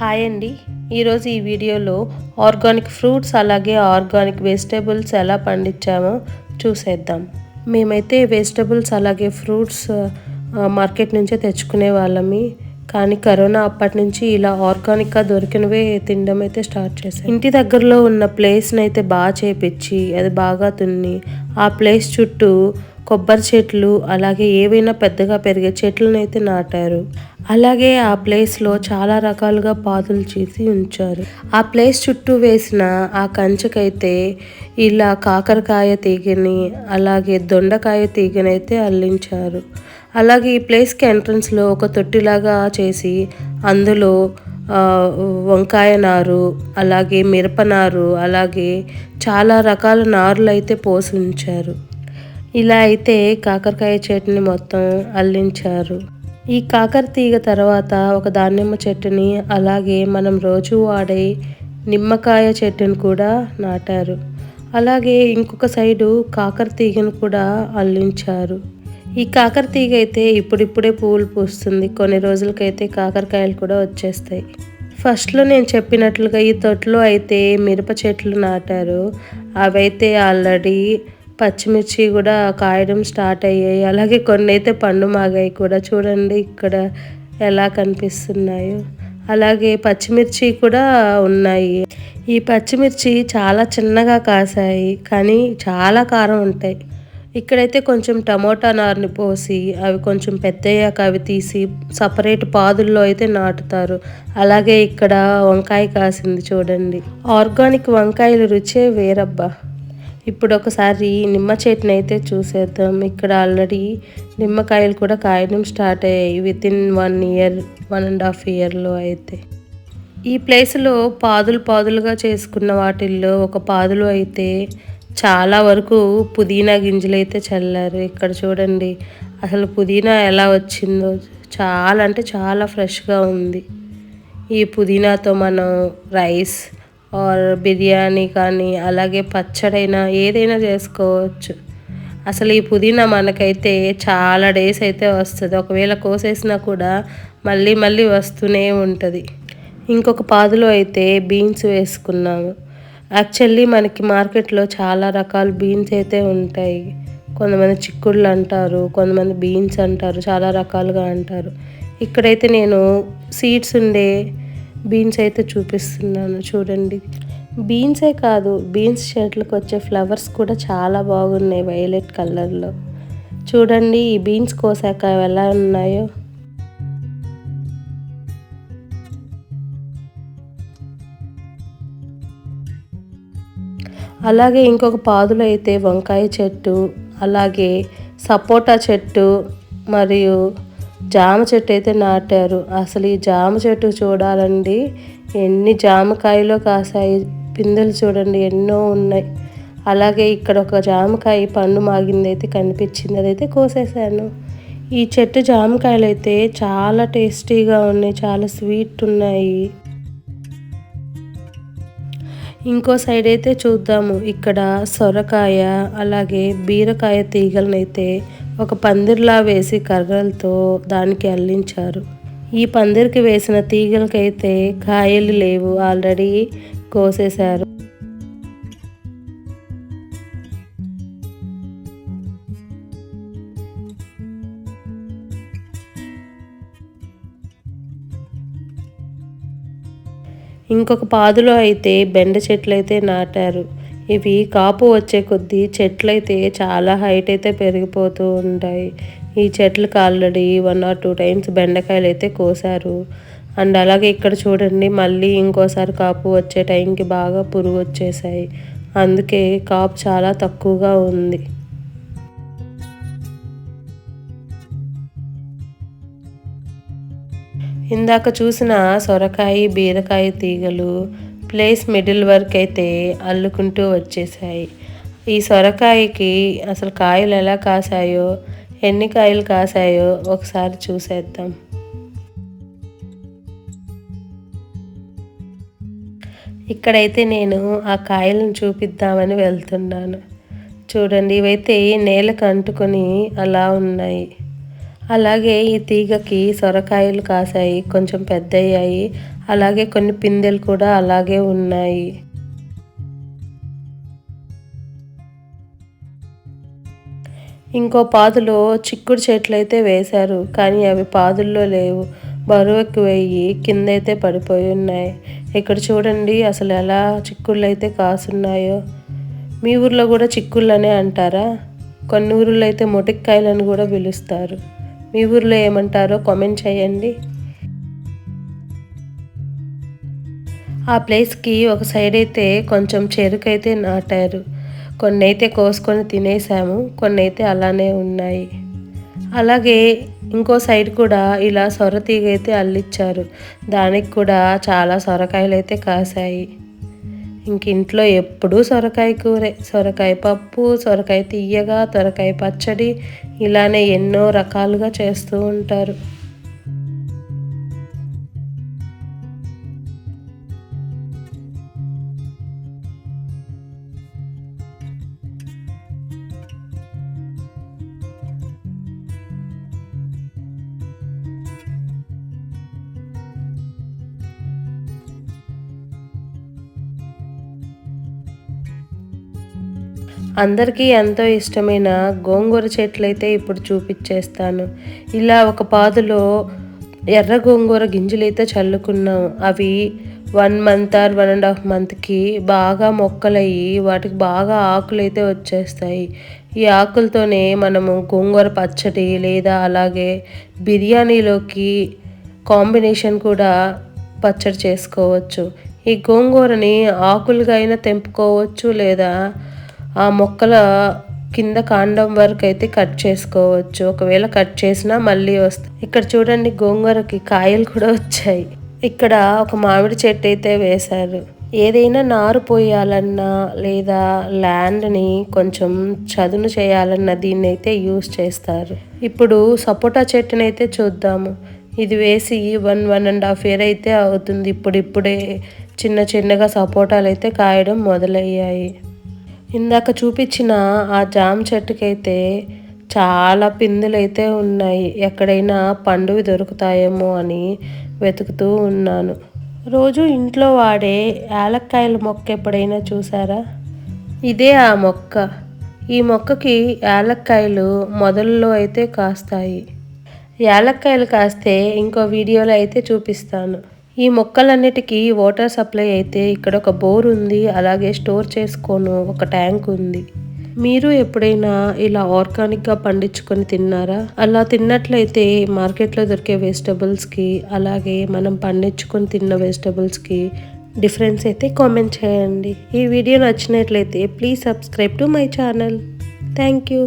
Hi అండి. ఈరోజు ఈ వీడియోలో ఆర్గానిక్ ఫ్రూట్స్ అలాగే ఆర్గానిక్ వెజిటేబుల్స్ ఎలా పండించామో చూసేద్దాం. మేమైతే వెజిటేబుల్స్ అలాగే ఫ్రూట్స్ మార్కెట్ నుంచే తెచ్చుకునే వాళ్ళమి. కానీ కరోనా అప్పటి నుంచి ఇలా ఆర్గానిక్గా దొరికినవే తినడం అయితే స్టార్ట్ చేశాం. ఇంటి దగ్గరలో ఉన్న ప్లేస్ని అయితే బాగా చేపించి అది బాగా దున్ని ఆ ప్లేస్ చుట్టూ కొబ్బరి చెట్లు అలాగే ఏవైనా పెద్దగా పెరిగే చెట్లను అయితే నాటారు. అలాగే ఆ ప్లేస్లో చాలా రకాలుగా పాదులు చేసి ఉంచారు. ఆ ప్లేస్ చుట్టూ వేసిన ఆ కంచెకైతే ఇలా కాకరకాయ తీగని అలాగే దొండకాయ తీగనైతే అల్లించారు. అలాగే ఈ ప్లేస్కి ఎంట్రన్స్లో ఒక తొట్టిలాగా చేసి అందులో వంకాయ నారు అలాగే మిరపనారు అలాగే చాలా రకాల నారులు అయితే పోసి ఉంచారు. ఇలా అయితే కాకరకాయ చెట్టుని మొత్తం అల్లించారు. ఈ కాకర తీగ తర్వాత ఒక దానిమ్మ చెట్టుని అలాగే మనం రోజు వాడే నిమ్మకాయ చెట్టుని కూడా నాటారు. అలాగే ఇంకొక సైడు కాకర తీగను కూడా అల్లించారు. ఈ కాకర తీగ అయితే ఇప్పుడిప్పుడే పువ్వులు పూస్తుంది. కొన్ని రోజులకైతే కాకరకాయలు కూడా వచ్చేస్తాయి. ఫస్ట్లో నేను చెప్పినట్లుగా ఈ తొట్టులో అయితే మిరప చెట్లు నాటారు. అవైతే ఆల్రెడీ పచ్చిమిర్చి కూడా కాయడం స్టార్ట్ అయ్యాయి. అలాగే కొన్ని అయితే పండు మాగాయి కూడా. చూడండి ఇక్కడ ఎలా కనిపిస్తున్నాయో. అలాగే పచ్చిమిర్చి కూడా ఉన్నాయి. ఈ పచ్చిమిర్చి చాలా చిన్నగా కాసాయి కానీ చాలా కారం ఉంటాయి. ఇక్కడైతే కొంచెం టమోటా నారుని పోసి అవి కొంచెం పెద్దయ్యాక అవి తీసి సపరేట్ పాదుల్లో అయితే నాటుతారు. అలాగే ఇక్కడ వంకాయ కాసింది చూడండి. ఆర్గానిక్ వంకాయల రుచే వేరబ్బా. ఇప్పుడు ఒకసారి నిమ్మ చెట్టుని అయితే చూసేద్దాం. ఇక్కడ ఆల్రెడీ నిమ్మకాయలు కూడా కాయడం స్టార్ట్ అయ్యాయి వితిన్ 1 ఇయర్ 1.5 ఇయర్లో అయితే. ఈ ప్లేస్లో పాదులుగా చేసుకున్న వాటిల్లో ఒక పాదులో అయితే చాలా వరకు పుదీనా గింజలు అయితే చల్లారు. ఇక్కడ చూడండి అసలు పుదీనా ఎలా వచ్చిందో, చాలా అంటే చాలా ఫ్రెష్గా ఉంది. ఈ పుదీనాతో మనం రైస్ ఆర్ బిర్యానీ కానీ అలాగే పచ్చడైనా ఏదైనా చేసుకోవచ్చు. అసలు ఈ పుదీనా మనకైతే చాలా డేస్ అయితే వస్తుంది. ఒకవేళ కోసేసినా కూడా మళ్ళీ వస్తూనే ఉంటుంది. ఇంకొక పాదులో అయితే బీన్స్ వేసుకున్నాము. యాక్చువల్లీ మనకి మార్కెట్లో చాలా రకాల బీన్స్ అయితే ఉంటాయి. కొంతమంది చిక్కుళ్ళు అంటారు, కొంతమంది బీన్స్ అంటారు, చాలా రకాలుగా అంటారు. ఇక్కడైతే నేను సీడ్స్ ఉండే బీన్స్ అయితే చూపిస్తున్నాను చూడండి. బీన్సే కాదు, బీన్స్ చెట్లకు వచ్చే ఫ్లవర్స్ కూడా చాలా బాగున్నాయి వైలెట్ కలర్లో. చూడండి ఈ బీన్స్ కోసాక ఎలా ఉన్నాయో. అలాగే ఇంకొక పాదులో అయితే వంకాయ చెట్టు అలాగే సపోటా చెట్టు మరియు జామ చెట్టు అయితే నాటారు. అసలు ఈ జామ చెట్టు చూడాలండి, ఎన్ని జామకాయలో కాసాయి. పిందెలు చూడండి ఎన్నో ఉన్నాయి. అలాగే ఇక్కడ ఒక జామకాయ పండు మాగింది అయితే కనిపించింది, అదైతే కోసేసాను. ఈ చెట్టు జామకాయలు అయితే చాలా టేస్టీగా ఉన్నాయి, చాలా స్వీట్ ఉన్నాయి. ఇంకో సైడ్ అయితే చూద్దాము. ఇక్కడ సొరకాయ అలాగే బీరకాయ తీగలను అయితే ఒక పందిర్లా వేసి కర్రలతో దానికి అల్లించారు. ఈ పందిరికి వేసిన తీగలకైతే కాయలు లేవు, ఆల్రెడీ కోసేశారు. ఇంకొక పాదులో అయితే బెండ చెట్లు అయితే నాటారు. ఇవి కాపు వచ్చే కొద్దీ చెట్లయితే చాలా హైట్ అయితే పెరిగిపోతూ ఉంటాయి. ఈ చెట్లకు ఆల్రెడీ 1 or 2 టైమ్స్ బెండకాయలు అయితే కోసారు. అండ్ అలాగే ఇక్కడ చూడండి మళ్ళీ ఇంకోసారి కాపు వచ్చే టైంకి బాగా పురుగు వచ్చేసాయి. అందుకే కాపు చాలా తక్కువగా ఉంది. ఇందాక చూసిన సొరకాయ బీరకాయ తీగలు ప్లేస్ మిడిల్ వరకు అయితే అల్లుకుంటూ వచ్చేసాయి. ఈ సొరకాయకి అసలు కాయలు ఎలా కాసాయో, ఎన్ని కాయలు కాసాయో ఒకసారి చూసేద్దాం. ఇక్కడైతే నేను ఆ కాయలను చూపిద్దామని వెళ్తున్నాను. చూడండి ఇవైతే నేలకు అంటుకొని అలా ఉన్నాయి. అలాగే ఈ తీగకి సొరకాయలు కాసాయి, కొంచెం పెద్దయ్యాయి. అలాగే కొన్ని పిందెలు కూడా అలాగే ఉన్నాయి. ఇంకో పాదులో చిక్కుడు చెట్లు అయితే వేశారు, కానీ అవి పాదుల్లో లేవు. బరువు ఎక్కువయ్యి కిందైతే పడిపోయి ఉన్నాయి. ఇక్కడ చూడండి అసలు ఎలా చిక్కుళ్ళు అయితే కాసున్నాయో. మీ ఊర్లో కూడా చిక్కుళ్ళనే అంటారా? కొన్ని ఊర్లో అయితే మొటిక్కాయలని కూడా పిలుస్తారు. మీ ఊర్లో ఏమంటారో కామెంట్ చేయండి. ఆ ప్లేస్కి ఒక సైడ్ అయితే కొంచెం చెరుకైతే నాటారు. కొన్ని అయితే కోసుకొని తినేసాము, కొన్ని అయితే అలానే ఉన్నాయి. అలాగే ఇంకో సైడ్ కూడా ఇలా సొరతీగ అయితే అల్లిచ్చారు. దానికి కూడా చాలా సొరకాయలు అయితే కాసాయి. ఇంక ఇంట్లో ఎప్పుడూ సొరకాయ కూరే, సొరకాయ పప్పు, సొరకాయ తీయగా, సొరకాయ పచ్చడి, ఇలానే ఎన్నో రకాలుగా చేస్తూ ఉంటారు. అందరికీ ఎంతో ఇష్టమైన గోంగూర చెట్లయితే ఇప్పుడు చూపించేస్తాను. ఇలా ఒక పాదులో ఎర్ర గోంగూర గింజలైతే చల్లుకున్నాం. అవి 1 మంత్ ఆర్ 1.5 మంత్కి బాగా మొక్కలయ్యి వాటికి బాగా ఆకులైతే వచ్చేస్తాయి. ఈ ఆకులతోనే మనము గోంగూర పచ్చడి లేదా అలాగే బిర్యానీలోకి కాంబినేషన్ కూడా పచ్చడి చేసుకోవచ్చు. ఈ గోంగూరని ఆకులుగా అయినా తెంపుకోవచ్చు, లేదా ఆ మొక్కల కింద కాండం వరకు అయితే కట్ చేసుకోవచ్చు. ఒకవేళ కట్ చేసినా మళ్ళీ వస్తాయి. ఇక్కడ చూడండి గోంగూరకి కాయలు కూడా వచ్చాయి. ఇక్కడ ఒక మామిడి చెట్టు అయితే వేశారు. ఏదైనా నారు పోయాలన్నా లేదా ల్యాండ్ని కొంచెం చదును చేయాలన్నా దీన్ని అయితే యూస్ చేస్తారు. ఇప్పుడు సపోటా చెట్టుని అయితే చూద్దాము. ఇది వేసి 1.5 ఇయర్ అయితే అవుతుంది. ఇప్పుడిప్పుడే చిన్న చిన్నగా సపోటాలు అయితే కాయడం మొదలయ్యాయి. ఇందాక చూపించిన ఆ జామ చెట్టుకైతే చాలా పిందులు అయితే ఉన్నాయి. ఎక్కడైనా పండువి దొరుకుతాయేమో అని వెతుకుతూ ఉన్నాను. రోజు ఇంట్లో వాడే యాలక్కాయల మొక్క ఎప్పుడైనా చూసారా? ఇదే ఆ మొక్క. ఈ మొక్కకి యాలక్కాయలు మొదల్లో అయితే కాస్తాయి. యాలక్కాయలు కాస్తే ఇంకో వీడియోలో అయితే చూపిస్తాను. ఈ మొక్కలన్నిటికీ వాటర్ సప్లై అయితే ఇక్కడ ఒక బోర్ ఉంది, అలాగే స్టోర్ చేసుకోను ఒక ట్యాంక్ ఉంది. మీరు ఎప్పుడైనా ఇలా ఆర్గానిక్గా పండించుకొని తిన్నారా? అలా తిన్నట్లయితే మార్కెట్లో దొరికే వెజిటబుల్స్కి అలాగే మనం పండించుకొని తిన్న వెజిటబుల్స్కి డిఫరెన్స్ అయితే కామెంట్ చేయండి. ఈ వీడియో నచ్చినట్లయితే please subscribe to my channel. Thank you.